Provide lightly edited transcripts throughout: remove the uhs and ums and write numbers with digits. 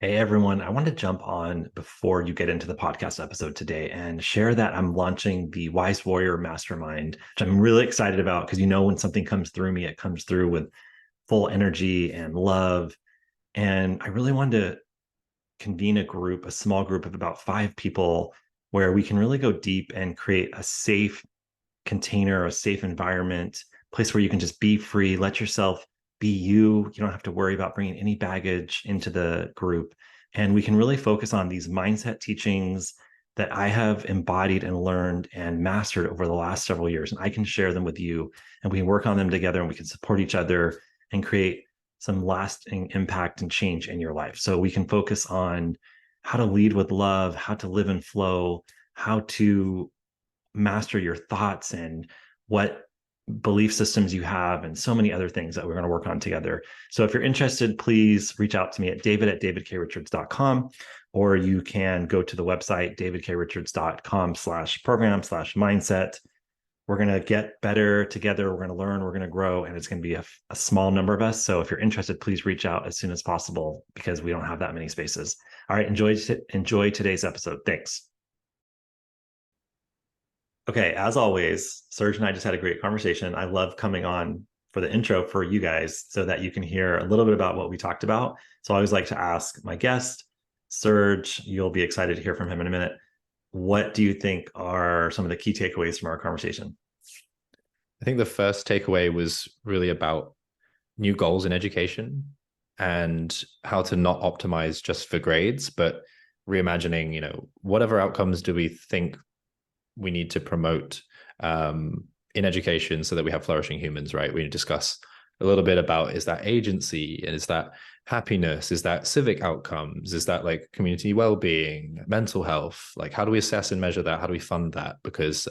Hey everyone, I want to jump on before you get into the podcast episode today and share that I'm launching the Wise Warrior Mastermind, which I'm really excited about because when something comes through me, it comes through with full energy and love. And I really wanted to convene a small group of about 5 people where we can really go deep and create a safe container, a safe environment, place where you can just be free, let yourself be you. You don't have to worry about bringing any baggage into the group. And we can really focus on these mindset teachings that I have embodied and learned and mastered over the last several years. And I can share them with you, and we can work on them together, and we can support each other and create some lasting impact and change in your life. So we can focus on how to lead with love, how to live in flow, how to master your thoughts and what belief systems you have, and so many other things that we're going to work on together. So if you're interested, please reach out to me at david@davidkrichards.com, or you can go to the website davidkrichards.com/program/mindset. We're going to get better together. We're going to learn, we're going to grow, and it's going to be a small number of us. So if you're interested, please reach out as soon as possible because we don't have that many spaces. All right, enjoy today's episode. Thanks. Okay, as always, Serj and I just had a great conversation. I love coming on for the intro for you guys so that you can hear a little bit about what we talked about. So I always like to ask my guest, Serj, you'll be excited to hear from him in a minute. What do you think are some of the key takeaways from our conversation? I think the first takeaway was really about new goals in education and how to not optimize just for grades, but reimagining, whatever outcomes do we think we need to promote in education so that we have flourishing humans, right? We discuss a little bit about, is that agency, and is that happiness, is that civic outcomes, is that like community well-being, mental health? Like, how do we assess and measure that? How do we fund that? Because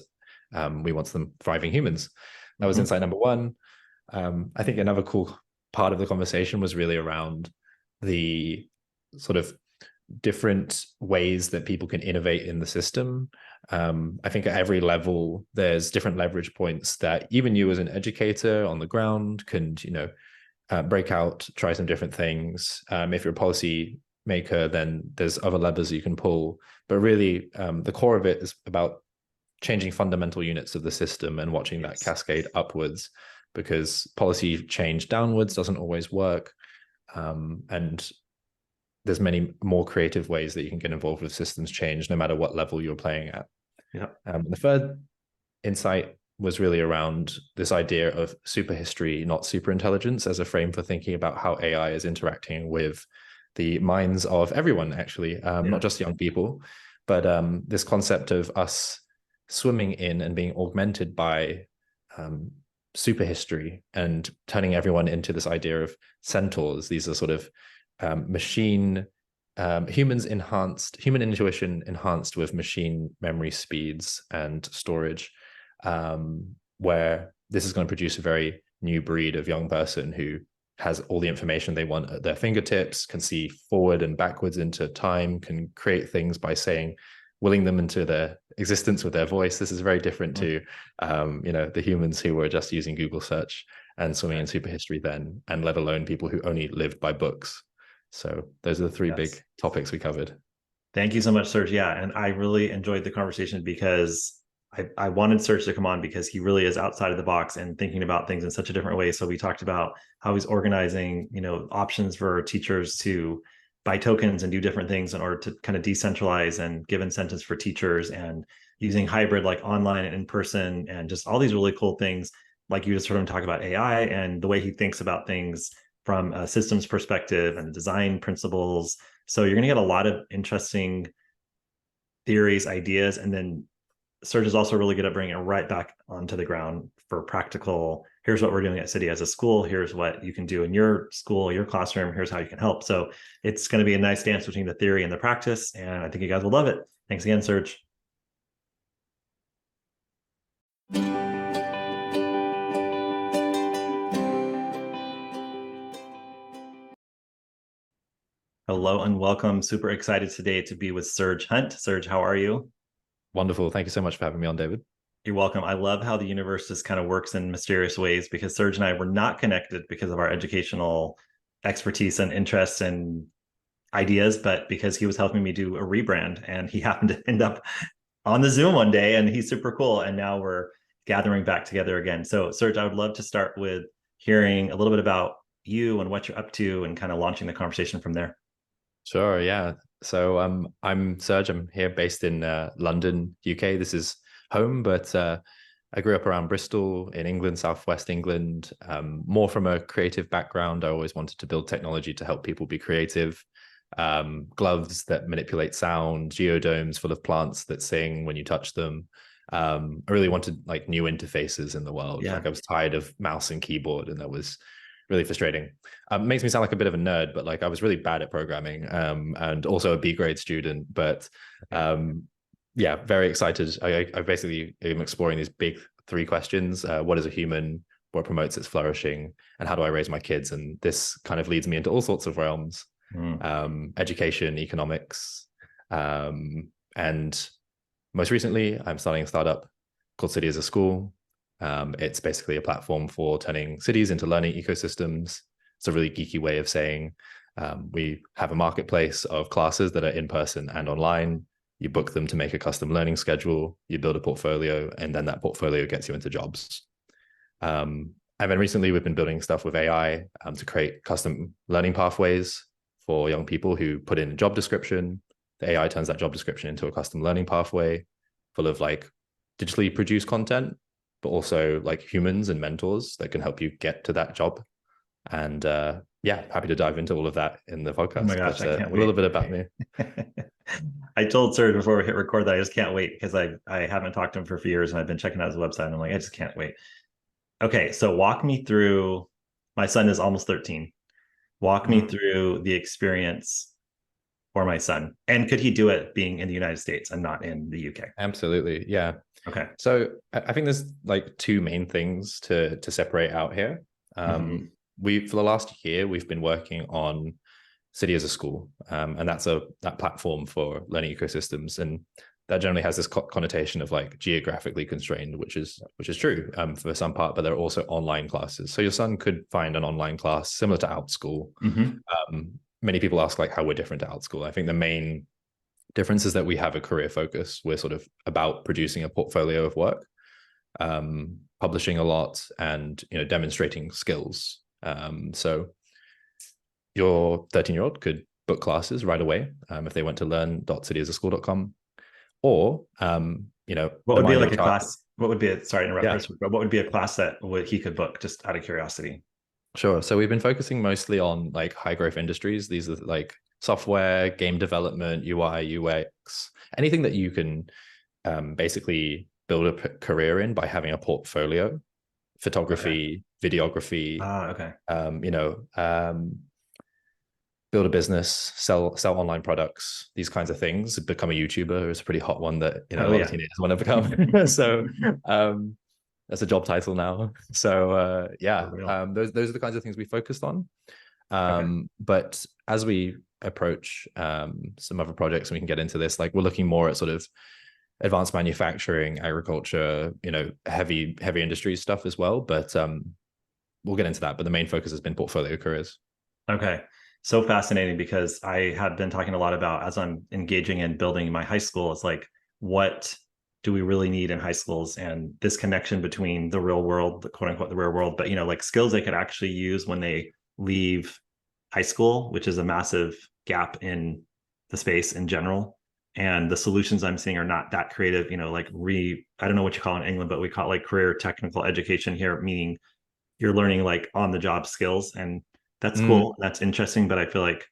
we want them thriving humans. That was insight number one. I think another cool part of the conversation was really around the sort of different ways that people can innovate in the system. I think at every level, there's different leverage points that even you as an educator on the ground can, break out, try some different things. If you're a policy maker, then there's other levers that you can pull. But really, the core of it is about changing fundamental units of the system and watching that cascade upwards, because policy change downwards doesn't always work. And there's many more creative ways that you can get involved with systems change, no matter what level you're playing at. Yeah. The third insight was really around this idea of super history, not super intelligence, as a frame for thinking about how AI is interacting with the minds of everyone, actually, not just young people, but this concept of us swimming in and being augmented by super history and turning everyone into this idea of centaurs. These are sort of human intuition enhanced with machine memory speeds and storage, where this is going to produce a very new breed of young person who has all the information they want at their fingertips, can see forward and backwards into time, can create things by willing them into their existence with their voice. This is very different to the humans who were just using Google search and swimming in super history then, and let alone people who only lived by books. So those are the three big topics we covered. Thank you so much, Serj. Yeah, and I really enjoyed the conversation because I wanted Serj to come on because he really is outside of the box and thinking about things in such a different way. So we talked about how he's organizing, options for teachers to buy tokens and do different things in order to kind of decentralize and give incentives for teachers, and using hybrid like online and in person, and just all these really cool things. Like you just heard him talk about AI and the way he thinks about things from a systems perspective and design principles. So you're going to get a lot of interesting theories, ideas, and then Serj is also really good at bringing it right back onto the ground for practical. Here's what we're doing at City as a school. Here's what you can do in your school, your classroom. Here's how you can help. So it's going to be a nice dance between the theory and the practice. And I think you guys will love it. Thanks again, Serj. Hello and welcome. Super excited today to be with Serj Hunt. Serj, how are you? Wonderful. Thank you so much for having me on, David. You're welcome. I love how the universe just kind of works in mysterious ways, because Serj and I were not connected because of our educational expertise and interests and ideas, but because he was helping me do a rebrand and he happened to end up on the Zoom one day and he's super cool. And now we're gathering back together again. So, Serj, I would love to start with hearing a little bit about you and what you're up to and kind of launching the conversation from there. Sure, yeah. So I'm Serj. I'm here based in London, UK. This is home, but I grew up around Bristol in England, Southwest England. More from a creative background. I always wanted to build technology to help people be creative. Gloves that manipulate sound, geodomes full of plants that sing when you touch them. I really wanted like new interfaces in the world. Yeah. Like I was tired of mouse and keyboard, and that was really frustrating. Makes me sound like a bit of a nerd, but like I was really bad at programming, and also a B grade student. But yeah, very excited. I basically am exploring these big three questions: what is a human? What promotes its flourishing? And how do I raise my kids? And this kind of leads me into all sorts of realms: education, economics, and most recently, I'm starting a startup called City as a School. It's basically a platform for turning cities into learning ecosystems. It's a really geeky way of saying we have a marketplace of classes that are in person and online. You book them to make a custom learning schedule, you build a portfolio, and then that portfolio gets you into jobs. And then recently, we've been building stuff with AI to create custom learning pathways for young people who put in a job description. The AI turns that job description into a custom learning pathway full of like digitally produced content, but also like humans and mentors that can help you get to that job. And yeah, happy to dive into all of that in the Oh my podcast. gosh, But I can't a little wait. bit about me. I told Serj before we hit record that I just can't wait because I haven't talked to him for a few years and I've been checking out his website and I'm like, I just can't wait. Okay, so walk me through. My son is almost 13. Walk me through the experience for my son. And could he do it being in the United States and not in the UK? Absolutely. Yeah. Okay. So I think there's like two main things to separate out here. We for the last year we've been working on City as a School, and that's that platform for learning ecosystems, and that generally has this connotation of like geographically constrained, which is true for some part, but there are also online classes. So your son could find an online class similar to Outschool. Many people ask like how we're different to Outschool. I think the main difference is that we have a career focus. We're sort of about producing a portfolio of work, publishing a lot, and demonstrating skills. So your 13-year-old could book classes right away if they went to learn.cityasaschool.com, or what would be like a child. class? What would be a, sorry to interrupt, Yeah. but what would be a class that he could book just out of curiosity? Sure. So we've been focusing mostly on like high growth industries. These are like software, game development, UI, UX, anything that you can basically build a career in by having a portfolio, photography, videography, Okay. Build a business, sell online products, these kinds of things. Become a YouTuber is a pretty hot one that a lot of teenagers want to become. So that's a job title now. So those are the kinds of things we focused on. But as we approach some other projects, and we can get into this, like we're looking more at sort of advanced manufacturing, agriculture, heavy industry stuff as well. But we'll get into that. But the main focus has been portfolio careers. Okay. So fascinating because I have been talking a lot about as I'm engaging in building my high school, it's like, what do we really need in high schools? And this connection between the real world, the quote unquote, the real world, but like skills they could actually use when they leave high school, which is a massive gap in the space in general. And the solutions I'm seeing are not that creative, like I don't know what you call it in England, but we call it like career technical education here, meaning you're learning like on the job skills. And that's cool. That's interesting. But I feel like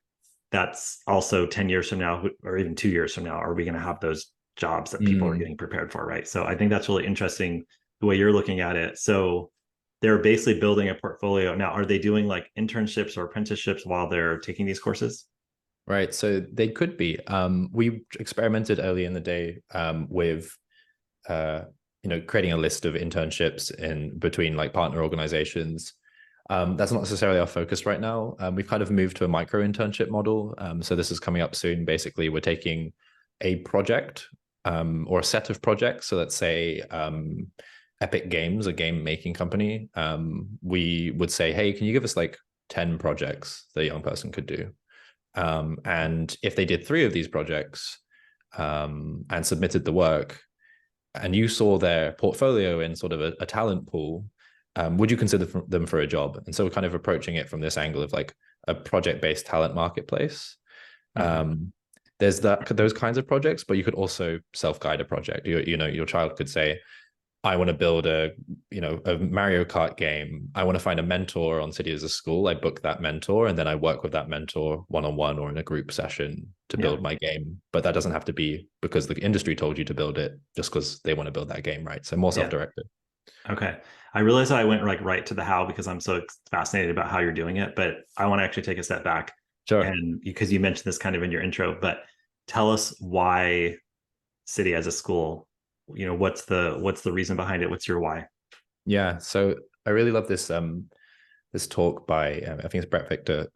that's also 10 years from now, or even 2 years from now, are we going to have those jobs that people are getting prepared for? Right. So I think that's really interesting the way you're looking at it. So they're basically building a portfolio. Now, are they doing like internships or apprenticeships while they're taking these courses? Right. So they could be. We experimented early in the day with creating a list of internships in between like partner organizations. That's not necessarily our focus right now. We've kind of moved to a micro internship model. So this is coming up soon. Basically, we're taking a project or a set of projects. So let's say Epic Games, a game making company. We would say, hey, can you give us like 10 projects that a young person could do? And if they did 3 of these projects and submitted the work, and you saw their portfolio in sort of a talent pool, would you consider them for a job? And so we're kind of approaching it from this angle of like a project-based talent marketplace. There's those kinds of projects, but you could also self-guide a project. Your child could say, I want to build a Mario Kart game. I want to find a mentor on City as a School. I book that mentor, and then I work with that mentor one-on-one or in a group session to build my game. But that doesn't have to be because the industry told you to build it, just because they want to build that game, right? So more self-directed. Okay. I realized that I went like right to the how because I'm so fascinated about how you're doing it, but I want to actually take a step back. Sure. And because you mentioned this kind of in your intro, but tell us why City as a School. What's the reason behind it? What's your why? Yeah. So I really love this talk by I think it's Brett Victor,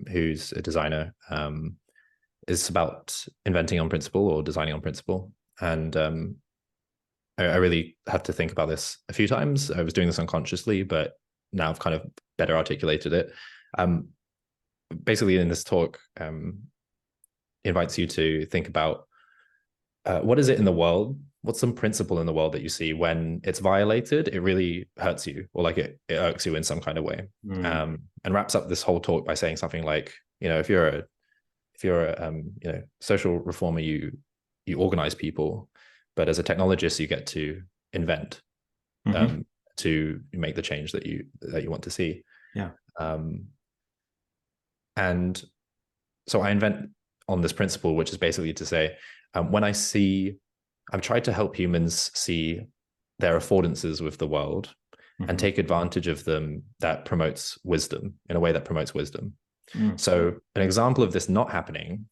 who's a designer. It's about inventing on principle or designing on principle. And I really had to think about this a few times. I was doing this unconsciously, but now I've kind of better articulated it. Basically, in this talk, invites you to think about what is it in the world? What's some principle in the world that you see when it's violated, it really hurts you, or like it irks you in some kind of way? And wraps up this whole talk by saying something like, if you're a social reformer, you organize people, but as a technologist, you get to invent to make the change that you want to see. Yeah. And so I invent on this principle, which is basically to say, when I've tried to help humans see their affordances with the world and take advantage of them that promotes wisdom, in a way that promotes wisdom. So an example of this not happening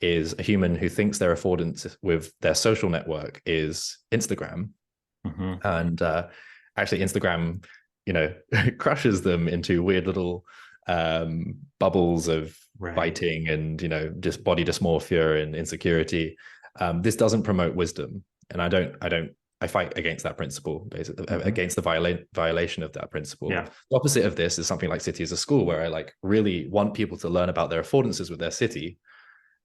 is a human who thinks their affordance with their social network is Instagram. And actually Instagram, crushes them into weird little bubbles of fighting and, just body dysmorphia and insecurity. This doesn't promote wisdom. And I fight against that principle, basically, against the violation of that principle. Yeah. The opposite of this is something like City as a School, where I really want people to learn about their affordances with their city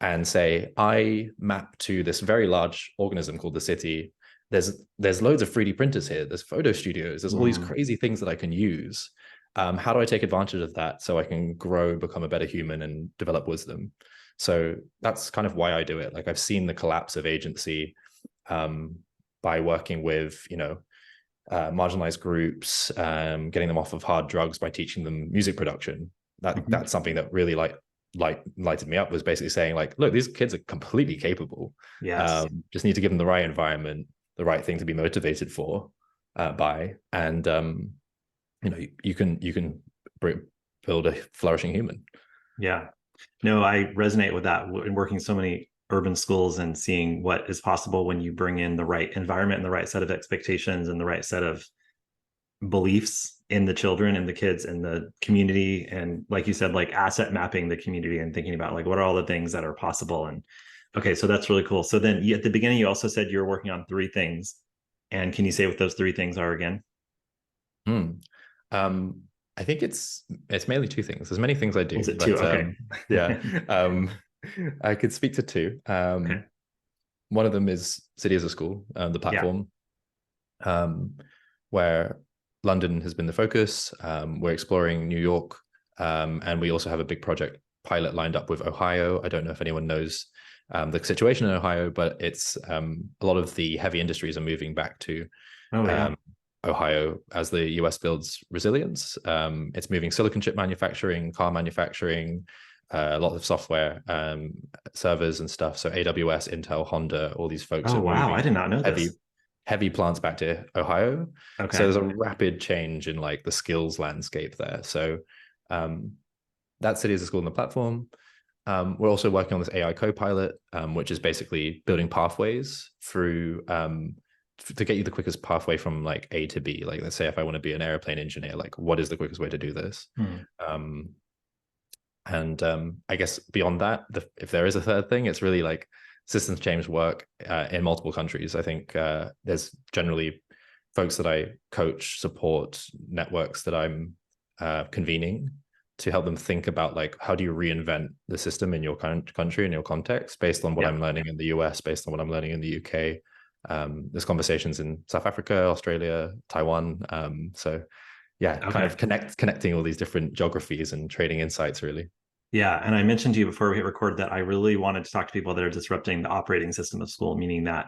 and say, I map to this very large organism called the city. There's loads of 3D printers here. There's photo studios. There's all these crazy things that I can use. How do I take advantage of that so I can grow, become a better human, and develop wisdom? So that's kind of why I do it. I've seen the collapse of agency by working with, marginalized groups, getting them off of hard drugs by teaching them music production. That's something that really lighted me up, was basically saying look, these kids are completely capable. Yes. Just need to give them the right environment, the right thing to be motivated for, by, and you can build a flourishing human. Yeah. No, I resonate with that in working so many urban schools and seeing what is possible when you bring in the right environment and the right set of expectations and the right set of beliefs in the children and the kids and the community. And like you said, asset mapping the community and thinking about what are all the things that are possible. And okay, so that's really cool. So then at the beginning, you also said you're working on 3 things. And can you say what those 3 things are again? I think it's mainly 2 things. There's many things I do. Is it 2? Okay. Yeah. I could speak to 2. Okay. One of them is City as a School, the platform, where London has been the focus. We're exploring New York, and we also have a big project pilot lined up with Ohio. I don't know if anyone knows the situation in Ohio, but it's a lot of the heavy industries are moving back to Ohio as the US builds resilience. It's moving silicon chip manufacturing, car manufacturing, a lot of software, servers and stuff. So AWS, Intel, Honda, all these folks. Oh, wow. I did not know heavy, this. Heavy plants back to Ohio. Okay. So there's a rapid change in the skills landscape there. So that City as a School in the platform. We're also working on this AI Copilot, which is basically building pathways through to get you the quickest pathway from A to B. Let's say if I want to be an airplane engineer, what is the quickest way to do this? And I guess beyond that, if there is a third thing, it's really systems change work in multiple countries. I think there's generally folks that I coach, support, networks that I'm convening to help them think about like, how do you reinvent the system in your country, in your context, based on what Yeah. I'm learning in the US, based on what I'm learning in the UK. There's conversations in South Africa, Australia, Taiwan. So yeah, kind Okay. of connecting all these different geographies and trading insights, really. Yeah. And I mentioned to you before we hit record that I really wanted to talk to people that are disrupting the operating system of school, meaning that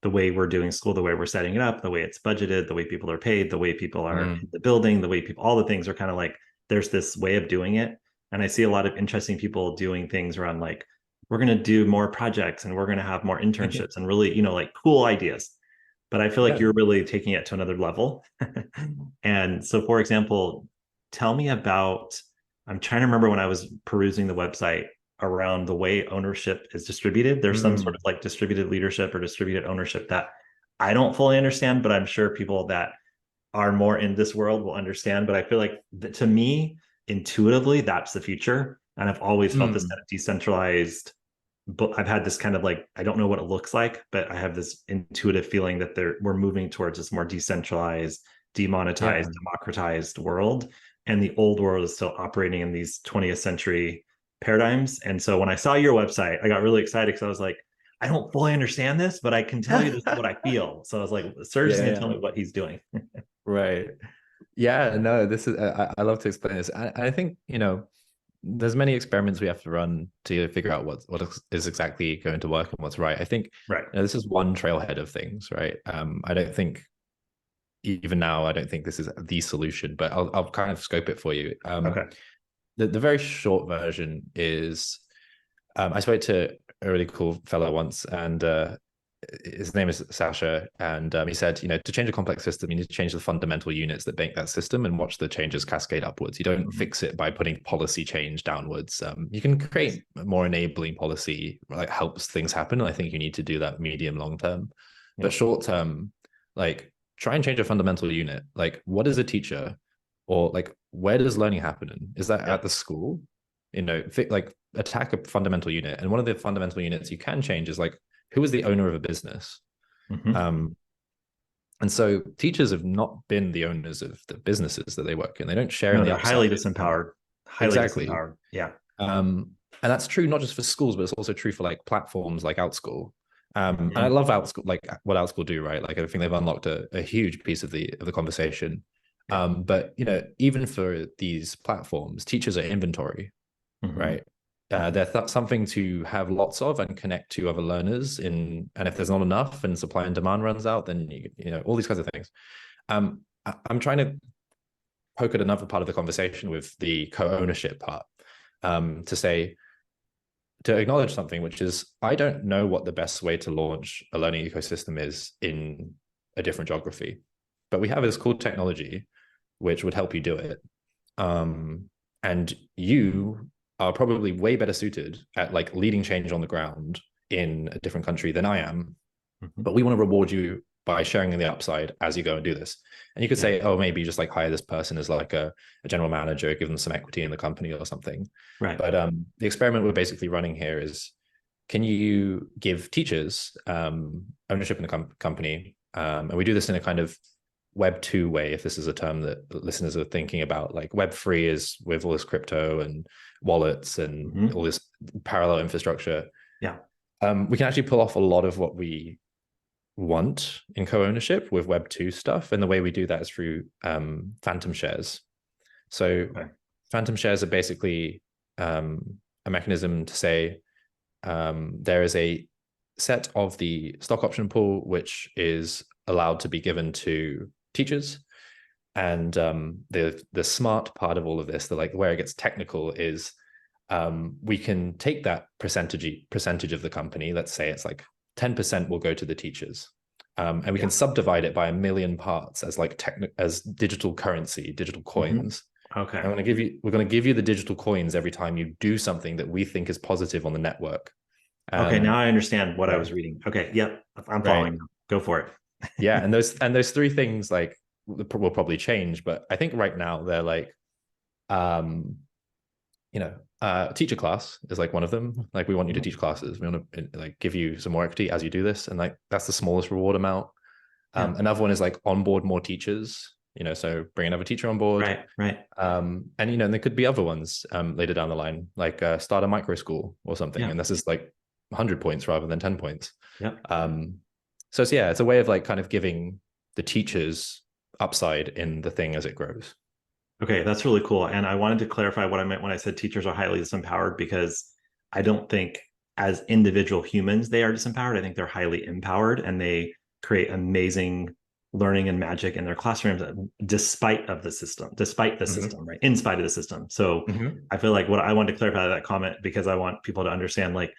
the way we're doing school, the way we're setting it up, the way it's budgeted, the way people are paid, the way people are in the building, the way people, all the things are kind of like, there's this way of doing it. And I see a lot of interesting people doing things around like, we're going to do more projects and we're going to have more internships and really, like cool ideas. But I feel like Yeah. you're really taking it to another level. And so, for example, tell me about, I'm trying to remember when I was perusing the website around the way ownership is distributed. There's some sort of like distributed leadership or distributed ownership that I don't fully understand, but I'm sure people that are more in this world will understand. But I feel like to me, intuitively, that's the future. And I've always felt this kind of decentralized, but I've had this kind of like, I don't know what it looks like, but I have this intuitive feeling that we're moving towards this more decentralized, demonetized, Yeah. democratized world. And the old world is still operating in these 20th century paradigms. And so when I saw your website, I got really excited because I was like, I don't fully understand this, but I can tell you this is what I feel. So I was like, Serj is going to Yeah. tell me what he's doing. Right. Yeah, no, this is I love to explain this. I think, there's many experiments we have to run to figure out what is exactly going to work and what's right. I think Right. this is one trailhead of things, right? I don't think even now, I don't think this is the solution, but I'll kind of scope it for you. Okay. The very short version is I spoke to a really cool fellow once, and his name is Sasha, and he said, to change a complex system, you need to change the fundamental units that make that system and watch the changes cascade upwards. You don't fix it by putting policy change downwards. You can create more enabling policy, like helps things happen. I think you need to do that medium long term, but short term, like try and change a fundamental unit. Like, what is a teacher, or like where does learning happen in? Is that at the school? Like attack a fundamental unit, and one of the fundamental units you can change is like, who is the owner of a business? And so teachers have not been the owners of the businesses that they work in. They don't share in No, the they're upside. highly disempowered. Highly Exactly. disempowered. Yeah. And that's true not just for schools, but it's also true for like platforms like Outschool. And I love Outschool, like what Outschool do, right? Like I think they've unlocked a huge piece of the conversation. But even for these platforms, teachers are inventory, right? They're something to have lots of and connect to other learners and if there's not enough and supply and demand runs out, then all these kinds of things. I'm trying to poke at another part of the conversation with the co-ownership part, to acknowledge something, which is I don't know what the best way to launch a learning ecosystem is in a different geography, but we have this cool technology which would help you do it. And you are probably way better suited at like leading change on the ground in a different country than I am. But we want to reward you by sharing in the upside as you go and do this. And you could say, oh, maybe just like hire this person as like a general manager, give them some equity in the company or something. Right. But the experiment we're basically running here is, can you give teachers ownership in the company? And we do this in a kind of Web 2 way, if this is a term that listeners are thinking about. Like Web 3 is with all this crypto and wallets and all this parallel infrastructure. Yeah. We can actually pull off a lot of what we want in co-ownership with Web 2 stuff. And the way we do that is through phantom shares. So phantom shares are basically a mechanism to say there is a set of the stock option pool which is allowed to be given to teachers. And the smart part of all of this, the like where it gets technical, is we can take that percentage of the company. Let's say it's like 10% will go to the teachers, and we can subdivide it by 1 million parts as like as digital currency, digital coins. Okay. We're going to give you the digital coins every time you do something that we think is positive on the network. Okay, now I understand what I was reading. Okay, yep, I'm following. Go for it. Yeah, and those three things like will probably change, but I think right now they're like, teacher class is like one of them. Like we want you to teach classes. We want to like give you some more equity as you do this, and like that's the smallest reward amount. Another one is like onboard more teachers. so bring another teacher on board. Right. And and there could be other ones later down the line, like start a micro school or something, Yeah. and this is like 100 points rather than 10 points. Yep. So it's a way of like kind of giving the teachers upside in the thing as it grows. Okay, that's really cool. And I wanted to clarify what I meant when I said teachers are highly disempowered, because I don't think as individual humans they are disempowered. I think they're highly empowered and they create amazing learning and magic in their classrooms despite the system, right? In spite of the system. So I feel like what I wanted to clarify that comment, because I want people to understand, like,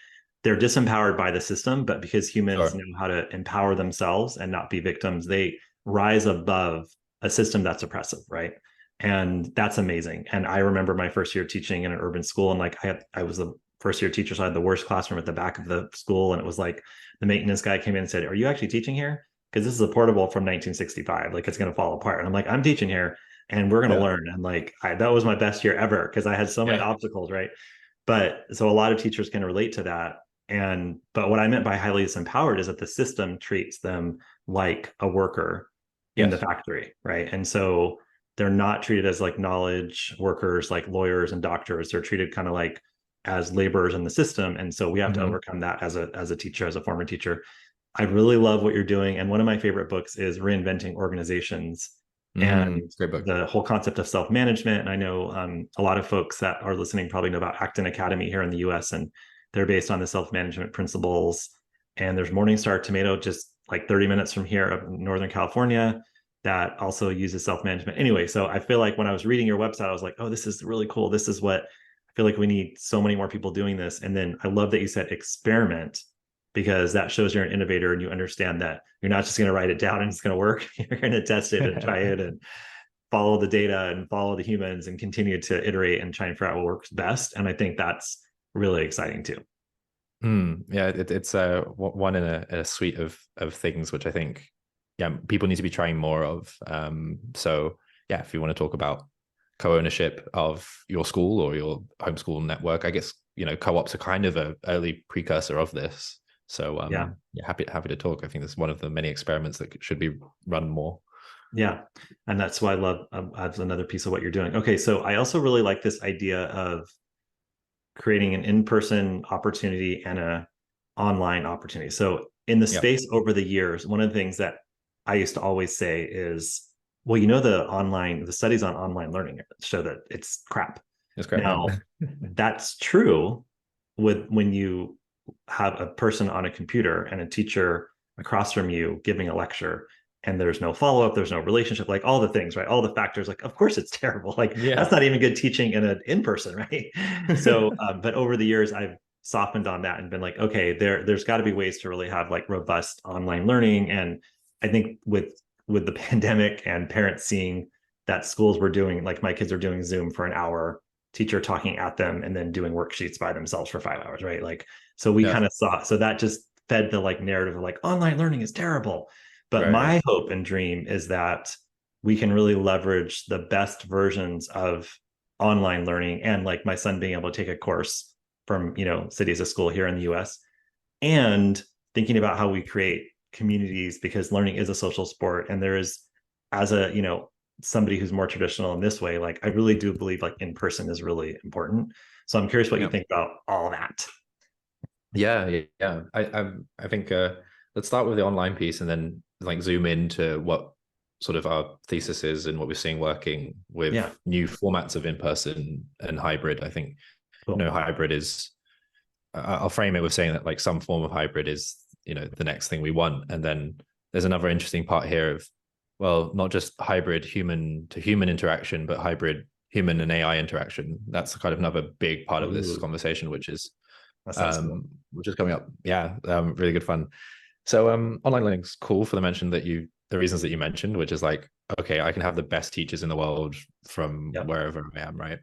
they're disempowered by the system, but because humans know how to empower themselves and not be victims, they rise above a system that's oppressive, right? And that's amazing. And I remember my first year teaching in an urban school, and like I was the first year teacher, so I had the worst classroom at the back of the school, and it was like the maintenance guy came in and said, "Are you actually teaching here? Because this is a portable from 1965. Like, it's going to fall apart." And I'm like, "I'm teaching here, and we're going to learn." And like that was my best year ever, because I had so many obstacles, right? But so a lot of teachers can relate to that. And but what I meant by highly disempowered is that the system treats them like a worker in the factory, right? And so they're not treated as like knowledge workers, like lawyers and doctors. They're treated kind of like as laborers in the system. And so we have to overcome that as a teacher, as a former teacher. I really love what you're doing. And one of my favorite books is Reinventing Organizations, and Great book. the whole concept of self-management. And I know a lot of folks that are listening probably know about Acton Academy here in the US, and they're based on the self-management principles. And there's Morningstar Tomato, just like 30 minutes from here up in Northern California, that also uses self-management. Anyway, so I feel like when I was reading your website, I was like, oh, this is really cool. This is what I feel like we need so many more people doing this. And then I love that you said experiment, because that shows you're an innovator and you understand that you're not just going to write it down and it's going to work. You're going to test it and try it and follow the data and follow the humans and continue to iterate and try and figure out what works best. And I think that's really exciting too. Yeah, it's one in a suite of things which I think people need to be trying more of. So if you want to talk about co-ownership of your school or your homeschool network, I guess co-ops are kind of an early precursor of this. So happy to talk. I think this is one of the many experiments that should be run more. Yeah, and that's why I love adds another piece of what you're doing. Okay, so I also really like this idea of creating an in-person opportunity and a online opportunity. So in the space over the years, one of the things that I used to always say is, well, the studies on online learning show that it's crap. It's crap. Now, that's true when you have a person on a computer and a teacher across from you giving a lecture, and there's no follow-up, there's no relationship, like all the things, right? All the factors, like, of course it's terrible. Like, that's not even good teaching in person, right? So, but over the years, I've softened on that and been like, okay, there's got to be ways to really have like robust online learning. And I think with the pandemic and parents seeing that schools were doing, like my kids are doing Zoom for an hour, teacher talking at them, and then doing worksheets by themselves for 5 hours, right? Like, so we kind of saw, so that just fed the like narrative of like online learning is terrible. But my hope and dream is that we can really leverage the best versions of online learning, and like my son being able to take a course from City as a School here in the US, and thinking about how we create communities, because learning is a social sport. And there is, as a somebody who's more traditional in this way, like I really do believe like in person is really important. So I'm curious what you think about all that. I think let's start with the online piece and then like zoom into what sort of our thesis is and what we're seeing working with new formats of in-person and hybrid. I think hybrid is, I'll frame it with saying that like some form of hybrid is the next thing we want. And then there's another interesting part here of, well, not just hybrid human to human interaction, but hybrid human and AI interaction. That's kind of another big part of this conversation, which is cool. Which is coming up. Really good fun. So online learning is cool for the reasons that you mentioned, which is like, okay, I can have the best teachers in the world from wherever I am, right?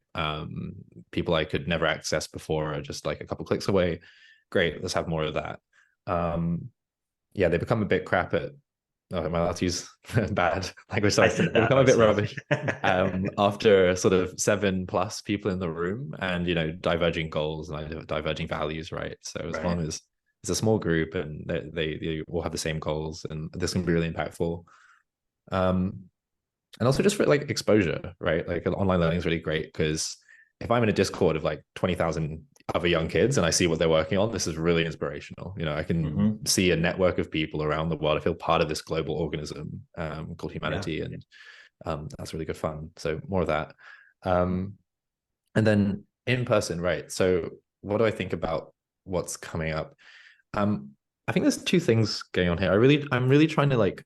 People I could never access before are just like a couple clicks away. Great, let's have more of that. They become a bit crap at, am I allowed to use bad language? Sorry. They become a bit rubbish after sort of 7+ people in the room and diverging goals and diverging values, right? So as long as it's a small group and they all have the same goals, and this can be really impactful. And also just for like exposure, right? Like online learning is really great because if I'm in a Discord of like 20,000 other young kids and I see what they're working on, this is really inspirational. You know, I can Hmm. see a network of people around the world. I feel part of this global organism called Yeah. humanity, and that's really good fun. So more of that. Um, and then in person, right? So what do I think about what's coming up? Um, I think there's two things going on here. I'm really trying to like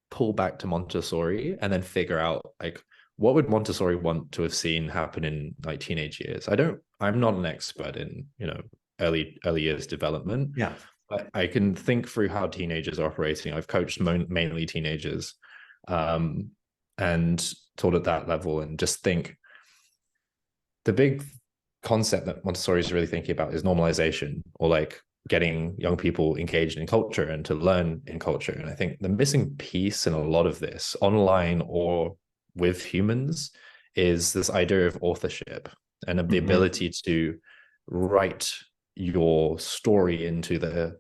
pull back to Montessori and then figure out like what would Montessori want to have seen happen in like teenage years. I'm not an expert in, you know, early years development, Yeah. but I can think through how teenagers are operating. I've coached mainly teenagers, um, and taught at that level, and just think the big concept that Montessori is really thinking about is normalization, or like getting young people engaged in culture and to learn in culture. And I think the missing piece in a lot of this, online or with humans, is this idea of authorship and of the Hmm. ability to write your story into the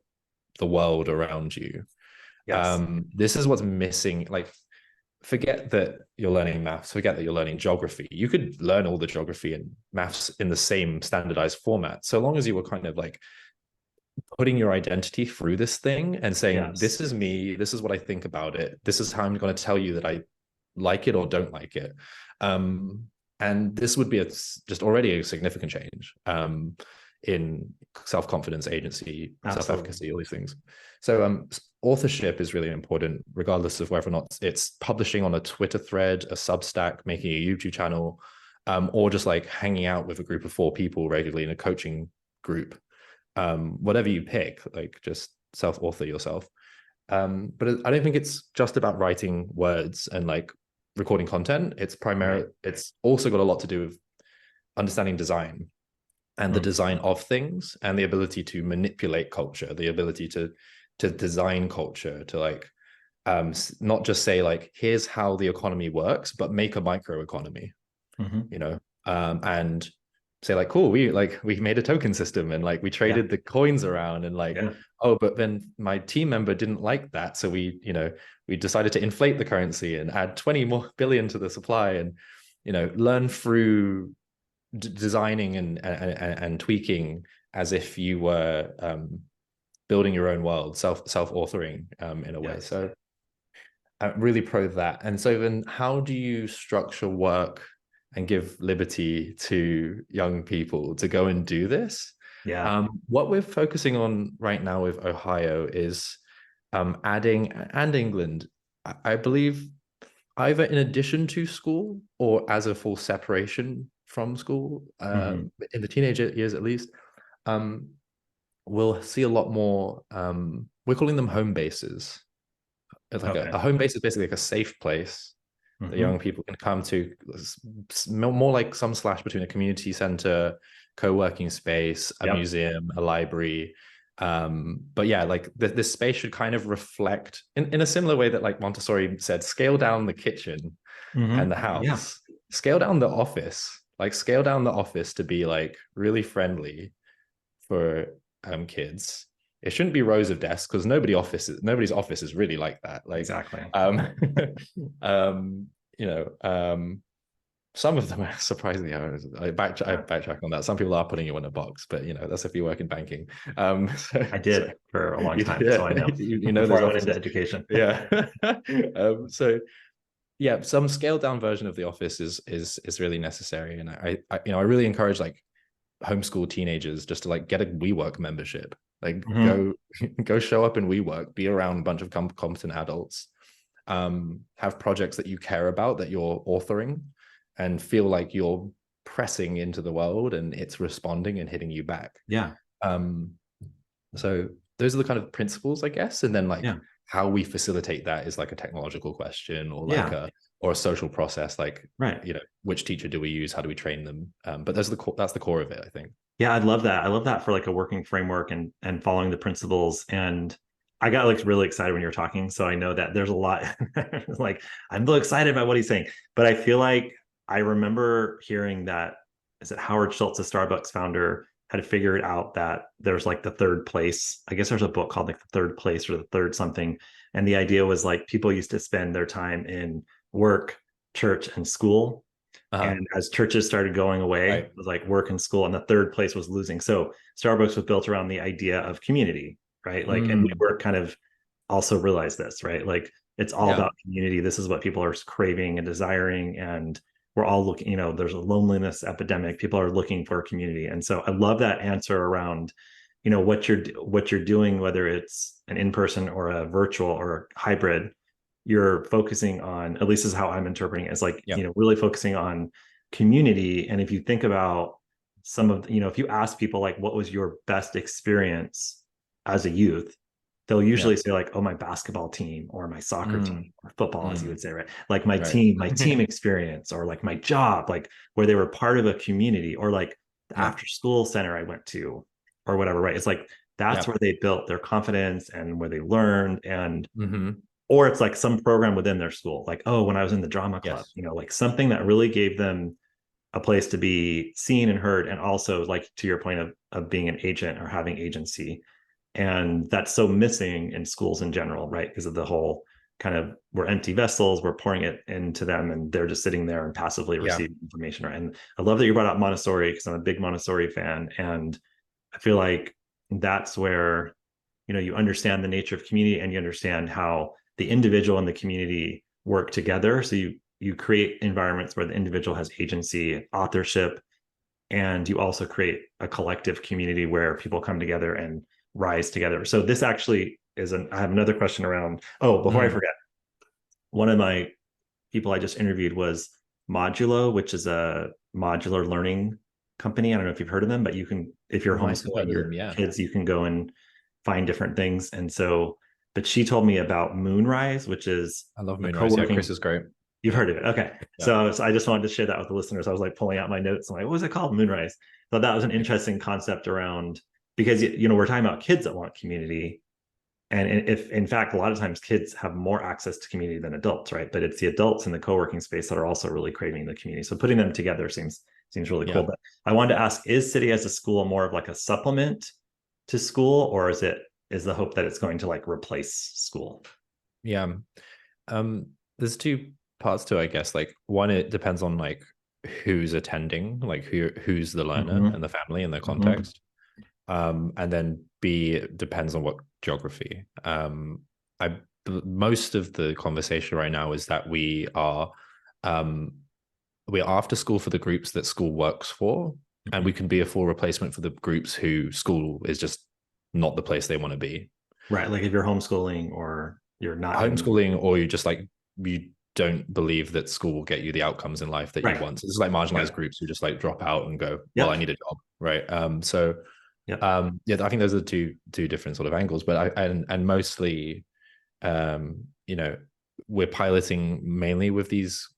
world around you. Yes. This is what's missing. Like, forget that you're learning maths, forget that you're learning geography. You could learn all the geography and maths in the same standardized format, so long as you were kind of like putting your identity through this thing and saying, this Yes. is me, this is what I think about it, this is how I'm going to tell you that I like it or don't like it. Um, and this would be just already a significant change in self-confidence, agency, Absolutely. self-efficacy, all these things. So authorship is really important, regardless of whether or not it's publishing on a Twitter thread, a Substack, making a YouTube channel, or just like hanging out with a group of 4 people regularly in a coaching group. Whatever you pick, like just self-author yourself. But I don't think it's just about writing words and like recording content. Right. It's also got a lot to do with understanding design and the Mm. design of things and the ability to manipulate culture, the ability to design culture, to like not just say like, here's how the economy works, but make a microeconomy, Hmm. you know, and say like, cool, we made a token system and like we Yeah. traded the coins around, and like, Yeah. oh, but then my team member didn't like that, so we decided to inflate the currency and add 20 more billion to the supply, and learn through designing and tweaking as if you were building your own world, self-authoring in a way. Yes. So I'm really pro that. And so then how do you structure work and give liberty to young people to go and do this? Yeah. What we're focusing on right now with Ohio is adding, and England, I believe, either in addition to school or as a full separation from school, Hmm. in the teenage years at least, um, we'll see a lot more. We're calling them home bases. It's like Okay. a home base is basically like a safe place that young Hmm. people can come to, more like some slash between a community center, co-working space, a Yep. museum, a library. But yeah, like this space should kind of reflect in a similar way that like Montessori said, scale down the kitchen and the Hmm. Yeah. house, scale down the office, like scale down the office to be like really friendly for kids. It shouldn't be rows of desks because nobody's office is really like that. Like, Exactly. um, um, you know, some of them are surprisingly. I backtrack on that. Some people are putting you in a box, but that's if you work in banking. So, I so did for a long time, so yeah, I know you know before those I went into offices. education. Yeah. So yeah, some scaled down version of the office is really necessary, and I really encourage like homeschool teenagers just to like get a WeWork membership. Like Hmm. go show up in WeWork, be around a bunch of competent adults, have projects that you care about that you're authoring, and feel like you're pressing into the world and it's responding and hitting you back. Yeah. Um, so those are the kind of principles, I guess, and then like Yeah. how we facilitate that is like a technological question, or like Yeah. a social process, like Right. which teacher do we use, how do we train them, but that's the core of it, I think. Yeah, I love that. I love that for like a working framework and following the principles. And I got like really excited when you were talking. So I know that there's a lot like I'm really excited about what he's saying. But I feel like I remember hearing that is it Howard Schultz, the Starbucks founder, had figured out that there's like the third place. I guess there's a book called like the third place or the third something. And the idea was like people used to spend their time in work, church, and school. Uh-huh. And as churches started going away, it Right. was like work and school, and the third place was losing. So Starbucks was built around the idea of community, right? Like, and we Mm. were kind of also realize this, right? Like, it's all Yeah. about community. This is what people are craving and desiring. And we're all looking, there's a loneliness epidemic. People are looking for a community. And so I love that answer around, what you're doing, whether it's an in-person or a virtual or a hybrid, you're focusing on, at least is how I'm interpreting it, is like, Yeah. really focusing on community. And if you think about some of, if you ask people like, what was your best experience as a youth, they'll Yeah. usually say like, oh, my basketball team or my soccer team Mm. or football, as you Mm. would say, right? Like my Right. team, my team experience, or like my job, like where they were part of a community, or like the Yeah. after school center I went to, or whatever, right? It's like that's Yeah. where they built their confidence and where they learned. And Mm-hmm. or it's like some program within their school, like, oh, when I was in the drama club, Yes. like something that really gave them a place to be seen and heard, and also, like, to your point of being an agent or having agency. And that's so missing in schools in general, right? Because of the whole kind of, we're empty vessels, we're pouring it into them, and they're just sitting there and passively Yeah. receiving information, right? And I love that you brought up Montessori, because I'm a big Montessori fan. And I feel like that's where, you understand the nature of community, and you understand how the individual and the community work together. So you create environments where the individual has agency, authorship, and you also create a collective community where people come together and rise together. So this actually I have another question around, oh, before I Mm. forget, one of my people I just interviewed was Modulo, which is a modular learning company. I don't know if you've heard of them, but you can, if you're I might have homeschooling heard of them. your Yeah. kids, you can go and find different things. And so, but she told me about Moonrise, which is I love a Moonrise. Yeah, Chris co-working. is great. You've heard of it. Okay. Yeah. So I just wanted to share that with the listeners. I was like pulling out my notes. I'm like, what was it called? Moonrise. So that was an Nice. interesting concept around, because, we're talking about kids that want community. And if, in fact, a lot of times kids have more access to community than adults, right? But it's the adults in the co-working space that are also really craving the community. So putting them together seems really cool. Yeah. But I wanted to ask, is City as a School more of like a supplement to school, or is the hope that it's going to like replace school? Yeah. There's two parts to it, I guess. Like one, it depends on like who's attending, like who's the learner Mm-hmm. and the family and the Mm-hmm. context. And then B, it depends on what geography. I Most of the conversation right now is that um we're after school for the groups that school works for, and we can be a full replacement for the groups who school is just not the place they want to be. Right. Like if you're homeschooling or you're not in. Homeschooling, or you just like you don't believe that school will get you the outcomes in life that you Right. want. So it's like marginalized Yep. groups who just like drop out and go, well, I Yep. need a job, right? So Yep. yeah, I think those are two different sort of angles. But and mostly, we're piloting mainly with these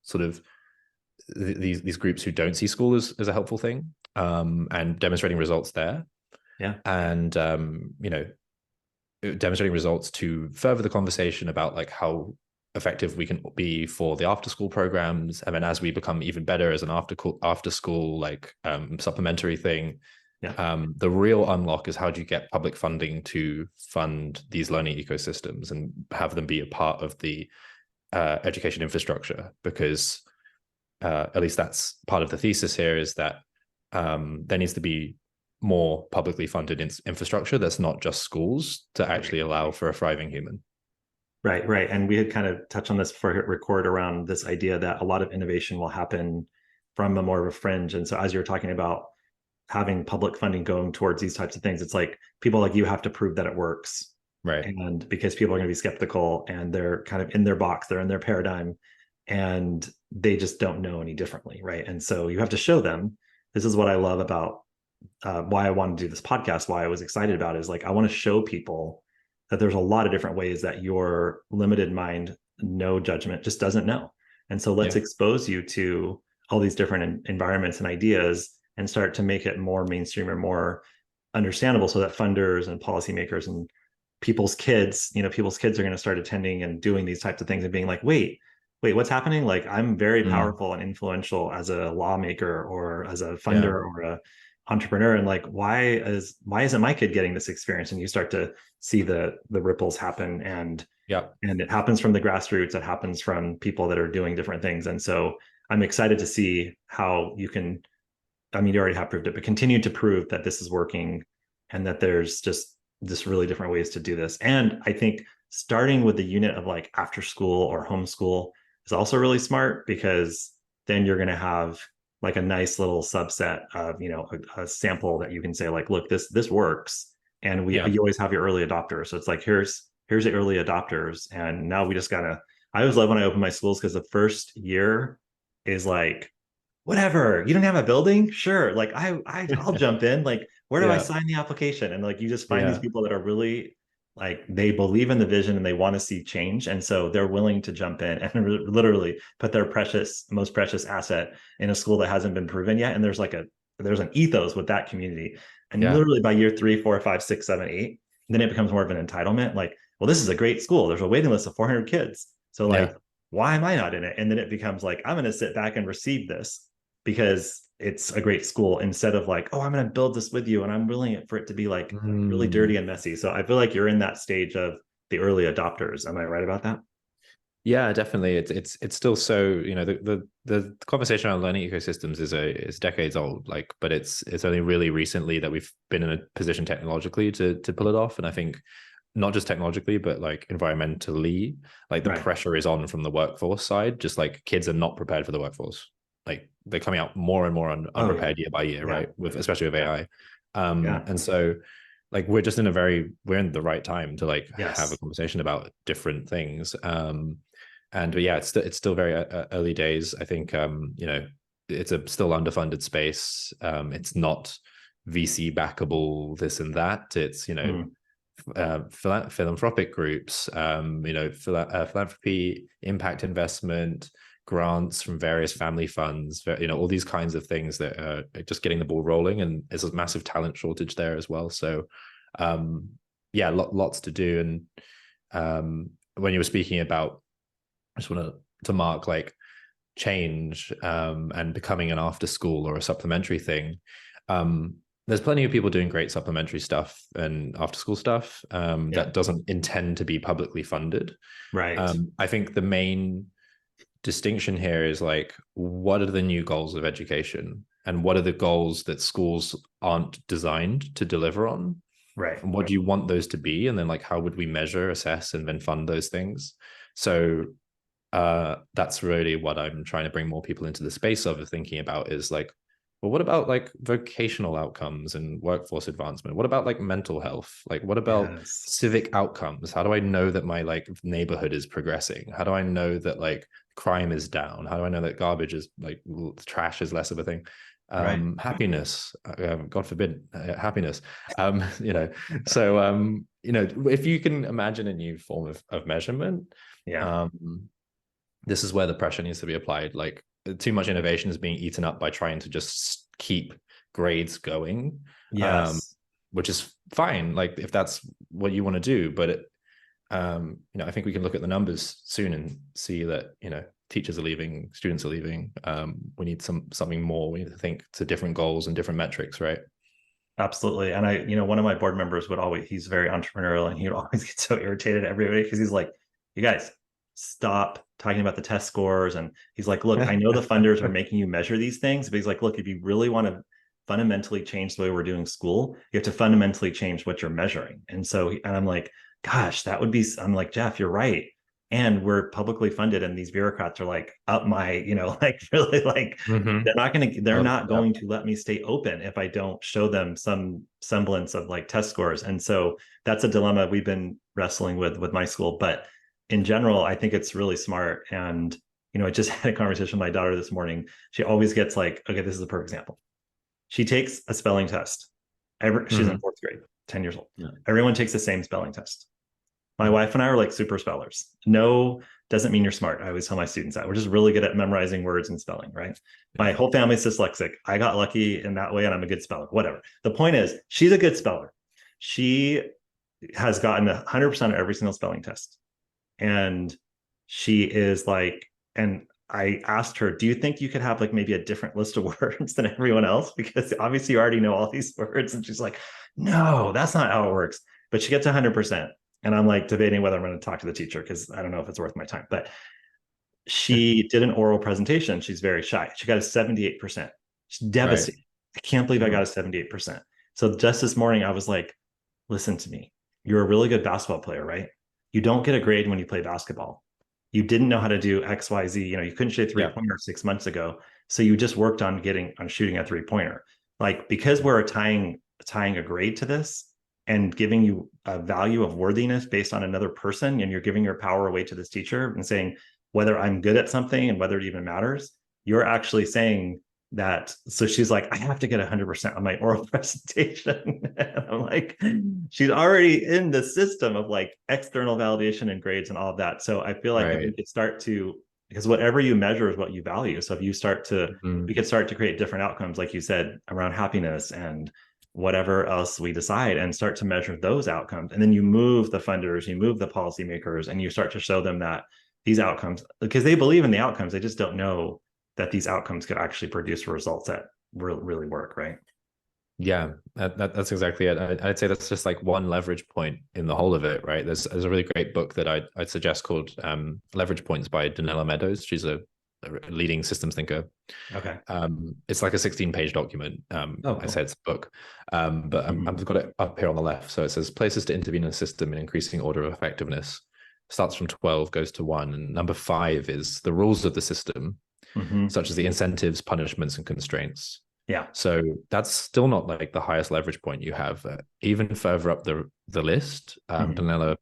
sort of these groups who don't see school as a helpful thing, and demonstrating results there, Yeah. and demonstrating results to further the conversation about like how effective we can be for the after school programs. And then as we become even better as an after school like supplementary thing, Yeah. the real unlock is how do you get public funding to fund these learning ecosystems and have them be a part of the education infrastructure, because at least that's part of the thesis here, is that there needs to be more publicly funded infrastructure that's not just schools to actually allow for a thriving human. Right, right. And we had kind of touched on this before I hit record around this idea that a lot of innovation will happen from a more of a fringe. And so as you're talking about having public funding going towards these types of things, it's like people like you have to prove that it works. Right. And because people are going to be skeptical, and they're kind of in their box, they're in their paradigm, and they just don't know any differently. Right. And so you have to show them. This is what I love about why I wanted to do this podcast, why I was excited about it, is like, I want to show people that there's a lot of different ways that your limited mind, no judgment, just doesn't know. And so let's Yeah. expose you to all these different environments and ideas, and start to make it more mainstream or more understandable, so that funders and policymakers and people's kids are going to start attending and doing these types of things and being like, wait, what's happening? Like, I'm very Mm. powerful and influential as a lawmaker or as a Yeah. funder or a entrepreneur, and like, why isn't my kid getting this experience? And you start to see the ripples happen. And Yeah. And it happens from the grassroots. It happens from people that are doing different things. And so I'm excited to see how you can, I mean, you already have proved it, but continue to prove that this is working and that there's just really different ways to do this. And I think starting with the unit of like after school or homeschool is also really smart, because then you're going to have like a nice little subset of, a sample that you can say like, look, this works. And Yeah. you always have your early adopters. So it's like, here's the early adopters. And now we just gotta, I always love when I open my schools, because the first year is like, whatever, you don't have a building, sure, like I'll jump in, like where do I Yeah. sign the application? And like you just find these Yeah. people that are really like, they believe in the vision and they want to see change, and so they're willing to jump in and literally put their most precious asset in a school that hasn't been proven yet. And there's an ethos with that community. And Yeah. literally by year 3, 4, 5, 6, 7, 8, then it becomes more of an entitlement, like, well, this is a great school, there's a waiting list of 400 kids, so Yeah. like, why am I not in it? And then it becomes like, I'm going to sit back and receive this because it's a great school, instead of like, oh, I'm going to build this with you and I'm willing for it to be like really dirty Mm. and messy. So I feel like you're in that stage of the early adopters. Am I right about that? Yeah, definitely. It's still so, the conversation around learning ecosystems is decades old, like, but it's only really recently that we've been in a position technologically to pull it off. And I think not just technologically, but like environmentally, like the Right. pressure is on from the workforce side. Just like kids are not prepared for the workforce. Like they're coming out more and more Oh yeah. unprepared year by year, Yeah. right? With especially with Yeah. AI. Yeah. And so like we're in the right time to like have a Yes. conversation about different things. And but yeah, it's still very early days. I think it's a still underfunded space. It's not VC backable, this and that. It's Mm. philanthropic groups, philanthropy, impact investment, grants from various family funds, all these kinds of things that are just getting the ball rolling. And there's a massive talent shortage there as well. So, yeah, lots to do. And when you were speaking about, I just want to mark like change and becoming an after school or a supplementary thing. Um, there's plenty of people doing great supplementary stuff and after school stuff Yeah. that doesn't intend to be publicly funded. Right. I think the main distinction here is like, what are the new goals of education and what are the goals that schools aren't designed to deliver on? Right. And what do you want those to be? And then like, how would we measure, assess, and then fund those things? So that's really what I'm trying to bring more people into the space of thinking about, is like, well, what about like vocational outcomes and workforce advancement? What about like mental health? Like, what about Yes. civic outcomes? How do I know that my like neighborhood is progressing? How do I know that like crime is down? How do I know that garbage is like trash is less of a thing? Right. Happiness, God forbid, happiness. You know, so if you can imagine a new form of measurement, Yeah. um, this is where the pressure needs to be applied. Like too much innovation is being eaten up by trying to just keep grades going, Yes. which is fine. Like if that's what you want to do, but I think we can look at the numbers soon and see that teachers are leaving, students are leaving. We need something more. We need to think to different goals and different metrics, right? Absolutely. And one of my board members he's very entrepreneurial, and he would always get so irritated at everybody, because he's like, you guys, stop talking about the test scores. And he's like, look, I know the funders are making you measure these things, but he's like, look, if you really want to fundamentally change the way we're doing school, you have to fundamentally change what you're measuring. And so, and I'm like, gosh, I'm like, Jeff, you're right. And we're publicly funded, and these bureaucrats are like up my, like really like, Mm-hmm. they're not Yeah. going to let me stay open if I don't show them some semblance of like test scores. And so that's a dilemma we've been wrestling with my school. But in general, I think it's really smart. And I just had a conversation with my daughter this morning. She always gets like, okay, this is a perfect example. She takes a spelling test. She's in Mm-hmm. fourth grade, 10 years old. Yeah. Everyone takes the same spelling test. My Mm-hmm. wife and I are like super spellers. No doesn't mean you're smart. I always tell my students that we're just really good at memorizing words and spelling, right? Yeah. My whole family's dyslexic. I got lucky in that way, and I'm a good speller, whatever. The point is, she's a good speller. She has gotten 100% of every single spelling test. And she is like, and I asked her, do you think you could have like maybe a different list of words than everyone else? Because obviously you already know all these words. And she's like, no, that's not how it works. But she gets 100%. and I'm like debating whether I'm going to talk to the teacher because I don't know if it's worth my time. But she did an oral presentation. She's very shy. She got a 78%. She's Right. devastated. I can't believe I Mhm. got a 78%. So just this morning, I was like, listen to me. You're a really good basketball player, right? You don't get a grade when you play basketball. You didn't know how to do X, Y, Z. You couldn't shoot a three Yeah. pointer 6 months ago. So you just worked on shooting a 3 pointer. Like, because we're tying a grade to this and giving you a value of worthiness based on another person, and you're giving your power away to this teacher and saying whether I'm good at something and whether it even matters, you're actually saying that. So she's like, I have to get 100% on my oral presentation. And I'm like, she's already in the system of like external validation and grades and all of that. So I feel like if we Right. could start to, because whatever you measure is what you value. So if you start to, Mhm. we could start to create different outcomes, like you said, around happiness and whatever else we decide, and start to measure those outcomes. And then you move the funders, you move the policymakers, and you start to show them that these outcomes, because they believe in the outcomes, they just don't know that these outcomes could actually produce results that really work, right? Yeah, that's exactly it. I'd say that's just like one leverage point in the whole of it, right? There's a really great book that I'd suggest called Leverage Points by Donella Meadows. She's a leading systems thinker. Okay. It's like a 16-page document. Oh, I cool. say it's a book, but I've got it up here on the left. So it says places to intervene in a system in increasing order of effectiveness. Starts from 12, goes to 1, and number 5 is the rules of the system, Mm-hmm. such as the incentives, punishments, and constraints. Yeah. So that's still not like the highest leverage point you have. Even further up the list, Mm-hmm. Donella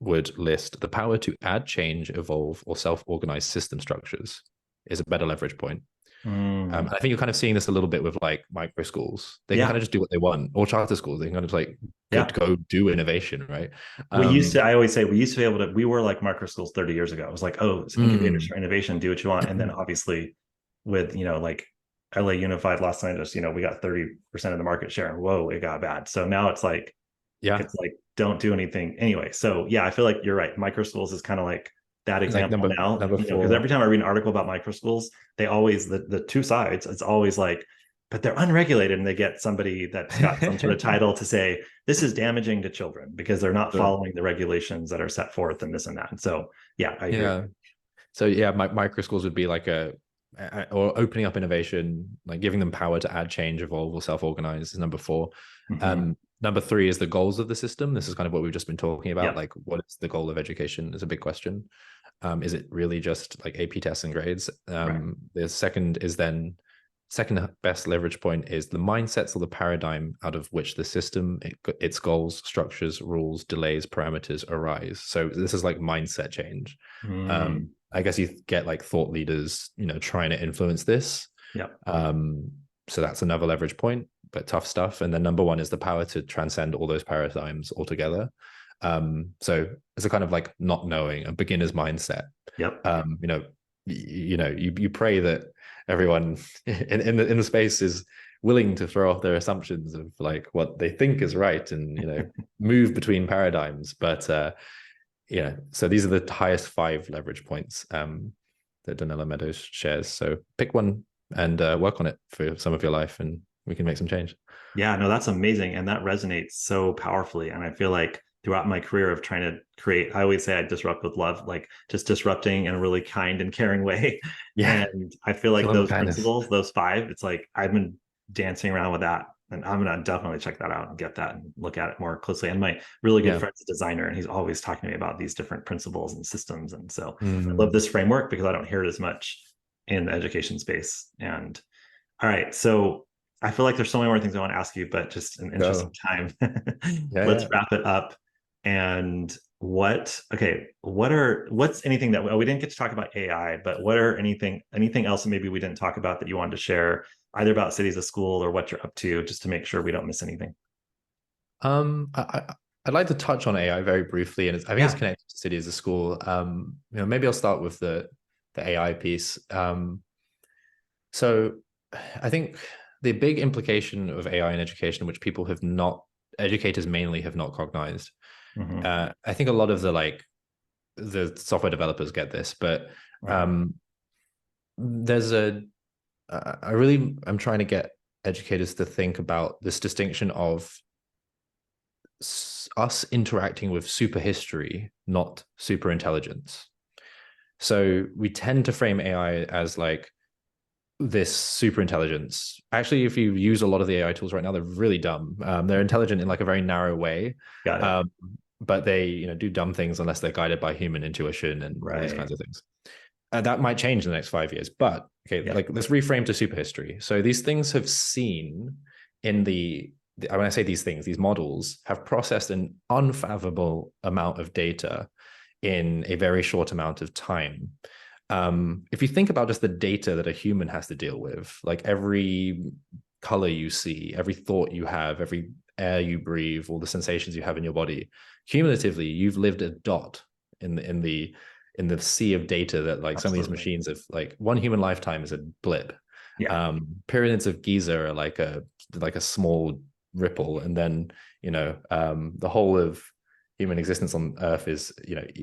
would list the power to add, change, evolve, or self-organize system structures is a better leverage point. Mm. I think you're kind of seeing this a little bit with like micro schools. They can kind Yeah. of just do what they want, or charter schools. They can kind of like could Yeah. go do innovation, right? I always say we used to be able to, we were like micro schools 30 years ago. It was like, oh, it's incubators mm, for innovation, do what you want. And then obviously with, like LA Unified Los Angeles, we got 30% of the market share, and whoa, it got bad. So now yeah, it's like, don't do anything anyway. So yeah, I feel like you're right. Micro schools is kind of like that like example now, number because every four. time I read an article about micro schools, they always, the two sides, it's always like, but they're unregulated, and they get somebody that's got some sort of title to say this is damaging to children because they're not Sure. following the regulations that are set forth and this and that. And so yeah, I agree. Yeah. So yeah, micro schools would be like or opening up innovation, like giving them power to add, change, evolve, or self-organize is number 4. Mm-hmm. Number 3 is the goals of the system. This is kind of what we've just been talking about. Yeah. Like, what is the goal of education is a big question. Is it really just like AP tests and grades? Right. The second best leverage point is the mindsets or the paradigm out of which the system, its goals, structures, rules, delays, parameters arise. So this is like mindset change. Mm. I guess you get like thought leaders, trying to influence this. Yeah. So that's another leverage point, but tough stuff. And then number 1 is the power to transcend all those paradigms altogether. So it's a kind of like not knowing, a beginner's mindset. Yep. You pray that everyone in the space is willing to throw off their assumptions of like what they think is right, and move between paradigms. But so these are the highest 5 leverage points that Donella Meadows shares. So pick one and work on it for some of your life, and we can make some change. Yeah, no, that's amazing. And that resonates so powerfully. And I feel like throughout my career of trying to create, I always say I disrupt with love, like just disrupting in a really kind and caring way. Yeah, And I feel like kill them with those kindness. principles, those 5, it's like I've been dancing around with that. And I'm going to definitely check that out and get that and look at it more closely. And my really good Yeah. friend's a designer, and he's always talking to me about these different principles and systems. And so I love Mm. this framework because I don't hear it as much in the education space. And all right. So I feel like there's so many more things I want to ask you, but just in the interest of Go. time, Yeah, let's yeah. wrap it up. And what's anything that we didn't get to talk about AI, but what are anything else that maybe we didn't talk about that you wanted to share, either about cities of school or what you're up to, just to make sure we don't miss anything? I'd like to touch on AI very briefly, and I think it's Yeah. connected to City as a school. Maybe I'll start with the AI piece. So I think the big implication of AI in education, which educators mainly have not cognized. Mm-hmm. I think a lot of the software developers get this, but Right. um, there's I'm trying to get educators to think about this distinction of us interacting with super history, not super intelligence. So we tend to frame AI as like this super intelligence. Actually, if you use a lot of the AI tools right now, they're really dumb. They're intelligent in like a very narrow way. Got it. But they, do dumb things unless they're guided by human intuition and all these kinds of things. That might change in the next 5 years. But okay, like let's reframe to super history. So these things have seen in when I say these things, these models have processed an unfathomable amount of data in a very short amount of time. If you think about just the data that a human has to deal with, like every color you see, every thought you have, every air you breathe, all the sensations you have in your body, cumulatively, you've lived a dot in the sea of data that like some of these machines have. Like one human lifetime is a blip. Pyramids of Giza are like a small ripple, and then the whole of human existence on Earth is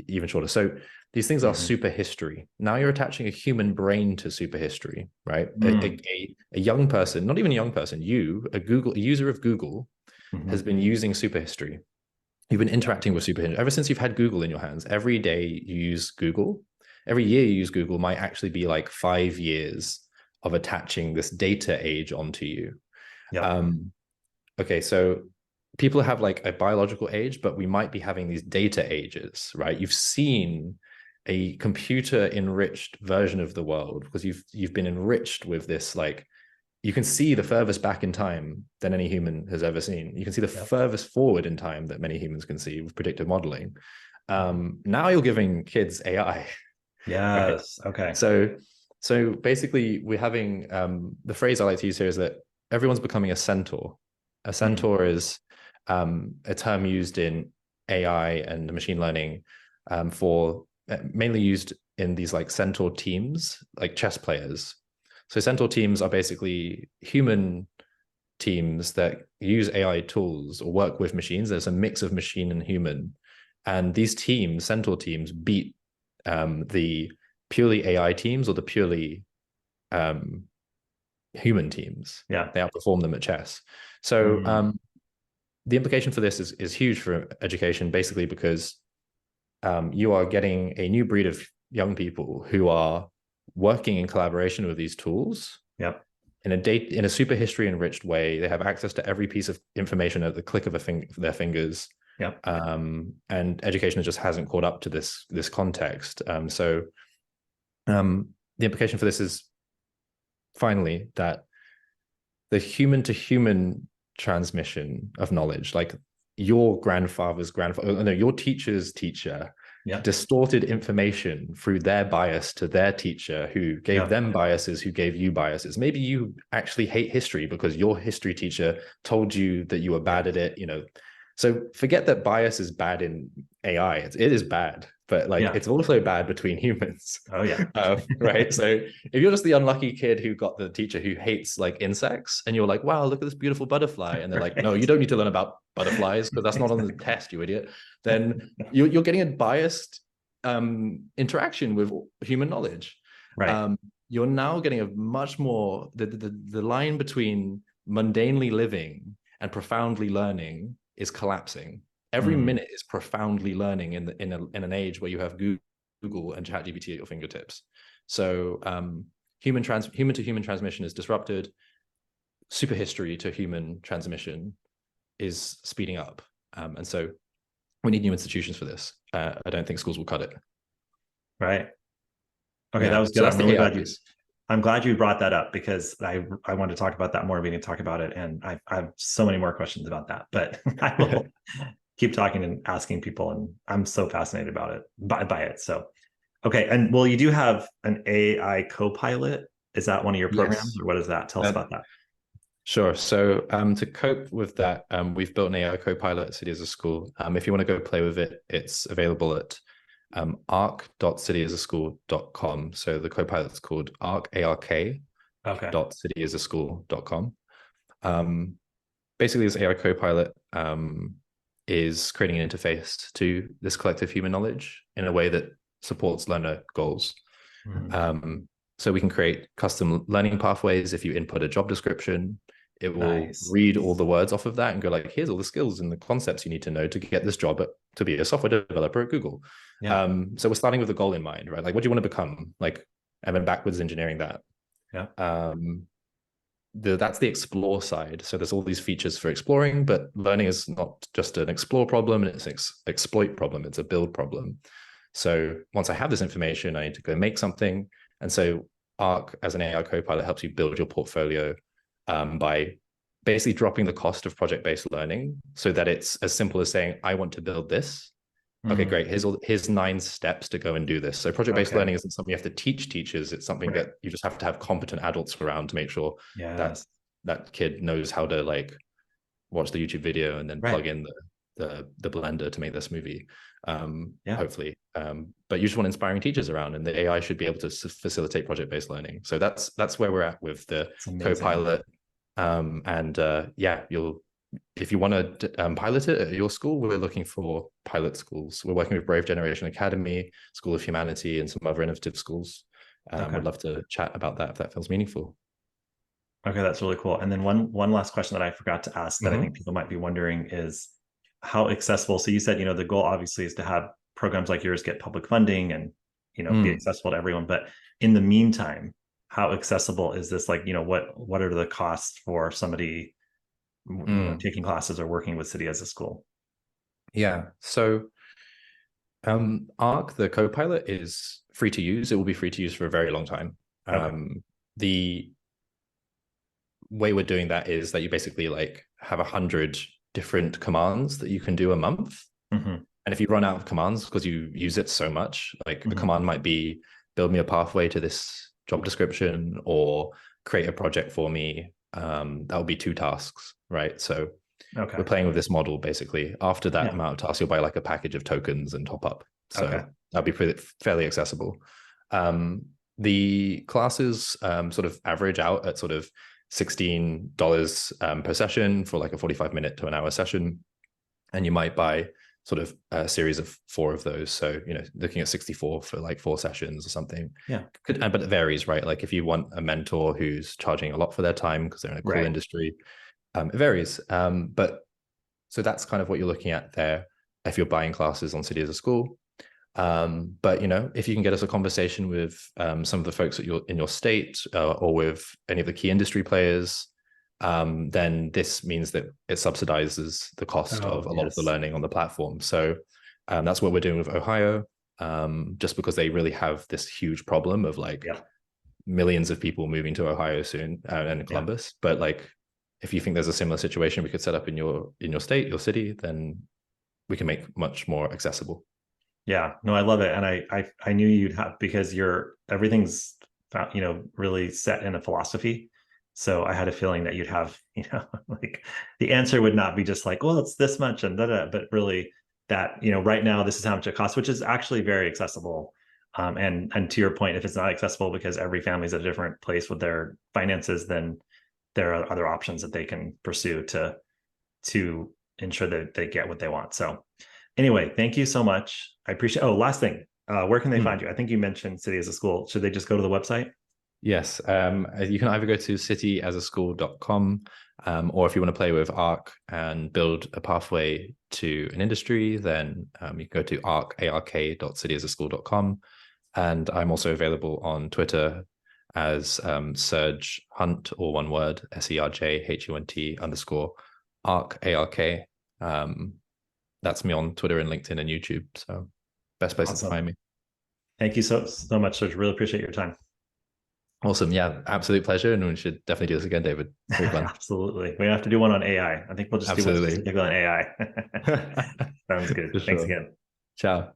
even shorter. So these things are super history. Now you're attaching a human brain to super history, right? A young person, not even a young person, a user of Google has been using super history. You've been interacting with super history ever since you've had Google in your hands. Every day you use Google. Every year you use Google might actually be like 5 years of attaching this data age onto you. Okay, so people have like a biological age, but we might be having these data ages, right? You've seen a computer enriched version of the world because you've been enriched with this. Like you can see the furthest back in time than any human has ever seen. You can see the furthest forward in time that many humans can see with predictive modeling. Now you're giving kids AI. Yes. Right? Okay. So basically we're having the phrase I like to use here is that everyone's becoming a centaur. A centaur is a term used in AI and machine learning for mainly used in these like centaur teams, like chess players. So centaur teams are basically human teams that use AI tools or work with machines. There's a mix of machine and human. And these teams, centaur teams, beat the purely AI teams or the purely human teams. They outperform them at chess. So the implication for this is huge for education, basically because you are getting a new breed of young people who are working in collaboration with these tools. In a super history enriched way. They have access to every piece of information at the click of their fingers. And education just hasn't caught up to this context. So the implication for this is finally that the human to human transmission of knowledge, like your grandfather's grandfather, no, your teacher's teacher distorted information through their bias to their teacher who gave them biases, who gave you biases. Maybe you actually hate history because your history teacher told you that you were bad at it, So forget that bias is bad in AI. It is bad, but like it's also bad between humans. Right. So if you're just the unlucky kid who got the teacher who hates like insects, and you're like, wow, look at this beautiful butterfly, and they're like, no, you don't need to learn about butterflies because that's not on the test, you idiot. Then you're getting a biased interaction with human knowledge. You're now getting a much more the line between mundanely living and profoundly learning is collapsing. Every minute is profoundly learning in an age where you have Google and ChatGPT at your fingertips. So human to human transmission is disrupted. Super history to human transmission is speeding up, and so we need new institutions for this. I don't think schools will cut it. Okay, that was good. So I'm glad you brought that up because I want to talk about that more. We can talk about it, and I have so many more questions about that. But I will keep talking and asking people, and I'm so fascinated about it by it. So, okay, and well, you do have an AI co-pilot. Is that one of your programs, or what is that? Tell us about that. Sure. So to cope with that, we've built an AI co-pilot at City as a School. If you want to go play with it, it's available at arc.cityasschool.com. So the co-pilot's called arc, A-R-K, .cityasschool.com. Basically, this AI co-pilot is creating an interface to this collective human knowledge in a way that supports learner goals. So we can create custom learning pathways if you input a job description, It will Nice. read all the words off of that and go like, here's all the skills and the concepts you need to know to get this job to be a software developer at Google. Yeah. So we're starting with a goal in mind, right? Like, what do you want to become? Like, and then backwards engineering that. Yeah. That's the explore side. So there's all these features for exploring, but learning is not just an explore problem, it's an exploit problem. It's a build problem. So once I have this information, I need to go make something. And so Arc as an AI co-pilot helps you build your portfolio by basically dropping the cost of project-based learning so that it's as simple as saying, I want to build this. Okay, great. Here's 9 steps to go and do this. So project-based learning isn't something you have to teach teachers. It's something that you just have to have competent adults around to make sure that that kid knows how to like watch the YouTube video and then plug in the blender to make this movie. Hopefully. But you just want inspiring teachers around, and the AI should be able to facilitate project-based learning. So that's where we're at with the co-pilot. If you want to pilot it at your school, we're looking for pilot schools. We're working with Brave Generation Academy, School of Humanity, and some other innovative schools. We'd love to chat about that if that feels meaningful. Okay, that's really cool. And then one last question that I forgot to ask that I think people might be wondering is how accessible. So you said, the goal obviously is to have programs like yours get public funding and, be accessible to everyone. But in the meantime, how accessible is this? Like, what are the costs for somebody taking classes or working with City as a school? Yeah. So Arc, the co-pilot, is free to use. It will be free to use for a very long time. The way we're doing that is that you basically like have 100 different commands that you can do a month. And if you run out of commands because you use it so much, like the command might be build me a pathway to this job description or create a project for me. That would be 2 tasks, right? So we're playing with this model basically. After that amount of tasks, you'll buy like a package of tokens and top up. So that'll be fairly accessible. The classes sort of average out at sort of $16 per session for like a 45-minute to an hour session. And you might buy sort of a series of 4 of those. So, looking at 64 for like 4 sessions or something. But it varies, right? Like if you want a mentor who's charging a lot for their time because they're in a cool industry, it varies. But so that's kind of what you're looking at there if you're buying classes on City as a School. But if you can get us a conversation with some of the folks in your state or with any of the key industry players, then this means that it subsidizes the cost of a lot of the learning on the platform. So that's what we're doing with Ohio, just because they really have this huge problem of like millions of people moving to Ohio soon and Columbus. But like, if you think there's a similar situation we could set up in your state, your city, then we can make much more accessible. Yeah, no, I love it. And I knew you'd have, because everything's, really set in a philosophy. So I had a feeling that you'd have, like the answer would not be just like, well, it's this much and but really that, right now this is how much it costs, which is actually very accessible. And to your point, if it's not accessible because every family's at a different place with their finances, then there are other options that they can pursue to ensure that they get what they want. So anyway, thank you so much. I appreciate. Oh, last thing, where can they find you? I think you mentioned City as a School. Should they just go to the website? Yes, you can either go to cityasaschool.com, or if you want to play with Arc and build a pathway to an industry, then you can go to arc.cityasaschool.com. And I'm also available on Twitter as Serj Hunt, or one word, SERJHUNT _ ARC. That's me on Twitter and LinkedIn and YouTube. So best places to find me. Thank you so much, Serj. Really appreciate your time. Awesome. Yeah, absolute pleasure. And we should definitely do this again, David. Absolutely. We have to do one on AI. I think we'll just do one specifically on AI. Sounds good. Thanks again. Ciao.